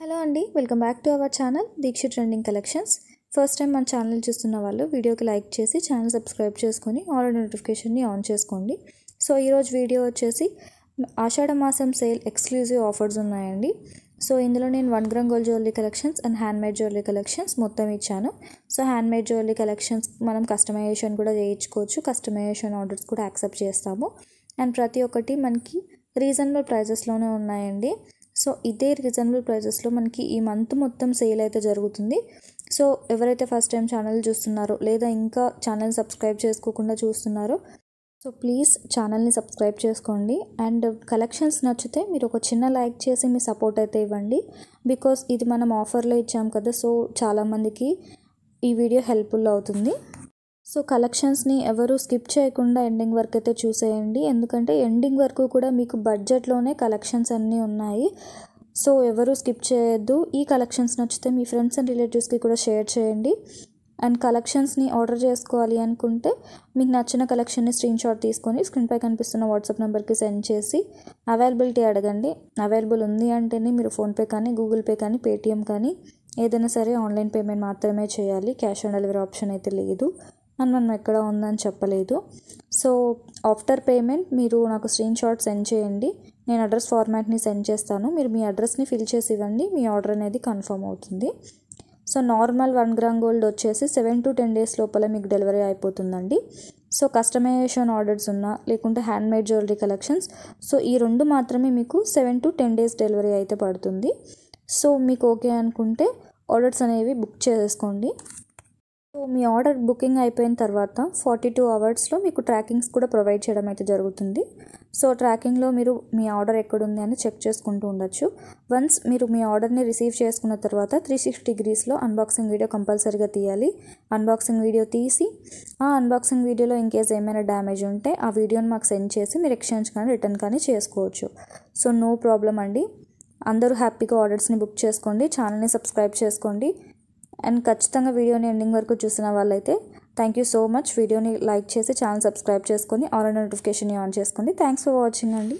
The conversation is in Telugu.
హలో అండి, welcome back to our channel Deeksha trending collections. First time మన ఛానల్ చూస్తున్న వాళ్ళు వీడియోకి లైక్ చేసి ఛానల్ సబ్స్క్రైబ్ చేసుకొని ఆల్ నోటిఫికేషన్ని ఆన్ చేసుకోండి. సో ఈరోజు వీడియో వచ్చేసి ఆషాఢ మాసం సేల్ ఎక్స్క్లూజివ్ ఆఫర్స్ ఉన్నాయండి. సో ఇందులో నేను 1 gram gold jewellery collections and handmade jewellery collections మొత్తం ఇచ్చాను. సో హ్యాండ్మేడ్ జ్యువెలరీ కలెక్షన్స్ మనం కస్టమైజేషన్ కూడా చేయించుకోవచ్చు, కస్టమైజేషన్ ఆర్డర్స్ కూడా యాక్సెప్ట్ చేస్తాము. అండ్ ప్రతి ఒక్కటి మనకి రీజనబుల్ ప్రైజెస్లోనే ఉన్నాయండి. సో ఇదే రీజనబుల్ ప్రైజెస్లో మనకి ఈ మంత్ మొత్తం సేల్ అయితే జరుగుతుంది. సో ఎవరైతే ఫస్ట్ టైం ఛానల్ చూస్తున్నారో లేదా ఇంకా ఛానల్ సబ్స్క్రైబ్ చేసుకోకుండా చూస్తున్నారో సో ప్లీజ్ ఛానల్ని సబ్స్క్రైబ్ చేసుకోండి. అండ్ కలెక్షన్స్ నచ్చితే మీరు ఒక చిన్న లైక్ చేసి మీ సపోర్ట్ అయితే ఇవ్వండి. బికాస్ ఇది మనం ఆఫర్లో ఇచ్చాం కదా, సో చాలామందికి ఈ వీడియో హెల్ప్ఫుల్ అవుతుంది. సో కలెక్షన్స్ని ఎవరు స్కిప్ చేయకుండా ఎండింగ్ వరకు అయితే చూసేయండి, ఎందుకంటే ఎండింగ్ వరకు కూడా మీకు బడ్జెట్లోనే కలెక్షన్స్ అన్నీ ఉన్నాయి. సో ఎవరు స్కిప్ చేయొద్దు. ఈ కలెక్షన్స్ నచ్చితే మీ ఫ్రెండ్స్ అండ్ రిలేటివ్స్కి కూడా షేర్ చేయండి. అండ్ కలెక్షన్స్ని ఆర్డర్ చేసుకోవాలి అనుకుంటే మీకు నచ్చిన కలెక్షన్ని స్క్రీన్షాట్ తీసుకొని స్క్రీన్పై కనిపిస్తున్న వాట్సాప్ నెంబర్కి సెండ్ చేసి అవైలబిలిటీ అడగండి. అవైలబుల్ ఉంది అంటేనే మీరు ఫోన్పే కానీ, గూగుల్ పే కానీ, పేటిఎం కానీ ఏదైనా సరే ఆన్లైన్ పేమెంట్ మాత్రమే చేయాలి. క్యాష్ ఆన్ డెలివరీ ఆప్షన్ అయితే లేదు అని మనం ఎక్కడ ఉందని చెప్పలేదు. సో ఆఫ్టర్ పేమెంట్ మీరు నాకు స్క్రీన్షాట్ సెండ్ చేయండి, నేను అడ్రస్ ఫార్మాట్ని సెండ్ చేస్తాను. మీరు మీ అడ్రస్ని ఫిల్ చేసి ఇవ్వండి, మీ ఆర్డర్ అనేది కన్ఫర్మ్ అవుతుంది. సో నార్మల్ 1 గ్రామ్ గోల్డ్ వచ్చేసి 7 to 10 days లోపల మీకు డెలివరీ అయిపోతుందండి. సో కస్టమైజేషన్ ఆర్డర్స్ ఉన్నా లేకుంటే హ్యాండ్మేడ్ జ్యువెలరీ కలెక్షన్స్, సో ఈ రెండు మాత్రమే మీకు 7 to 10 days డెలివరీ అయితే పడుతుంది. సో మీకు ఓకే అనుకుంటే ఆర్డర్స్ అనేవి బుక్ చేసుకోండి. సో మీ ఆర్డర్ బుకింగ్ అయిపోయిన తర్వాత 42 hours మీకు ట్రాకింగ్స్ కూడా ప్రొవైడ్ చేయడం అయితే జరుగుతుంది. సో ట్రాకింగ్లో మీరు మీ ఆర్డర్ ఎక్కడుంది అని చెక్ చేసుకుంటూ ఉండొచ్చు. వన్స్ మీరు మీ ఆర్డర్ని రిసీవ్ చేసుకున్న తర్వాత 360 degreesలో అన్బాక్సింగ్ వీడియో కంపల్సరీగా తీయాలి. అన్బాక్సింగ్ వీడియో తీసి ఆ అన్బాక్సింగ్ వీడియోలో ఇన్కేస్ ఏమైనా డ్యామేజ్ ఉంటే ఆ వీడియోని మాకు సెండ్ చేసి మీరు ఎక్స్చేంజ్ కానీ రిటర్న్ కానీ చేసుకోవచ్చు. సో నో ప్రాబ్లం అండి. అందరూ హ్యాపీగా ఆర్డర్స్ని బుక్ చేసుకోండి, ఛానల్ని సబ్స్క్రైబ్ చేసుకోండి. అండ్ ఖచ్చితంగా వీడియోని ఎండింగ్ వరకు చూసిన వాళ్ళైతే థ్యాంక్ యూ సో మచ్. వీడియోని లైక్ చేసి ఛానల్ సబ్స్క్రైబ్ చేసుకొని ఆల్ నోటిఫికేషన్ ఆన్ చేసుకోండి. థ్యాంక్స్ ఫర్ వాచింగ్ అండి.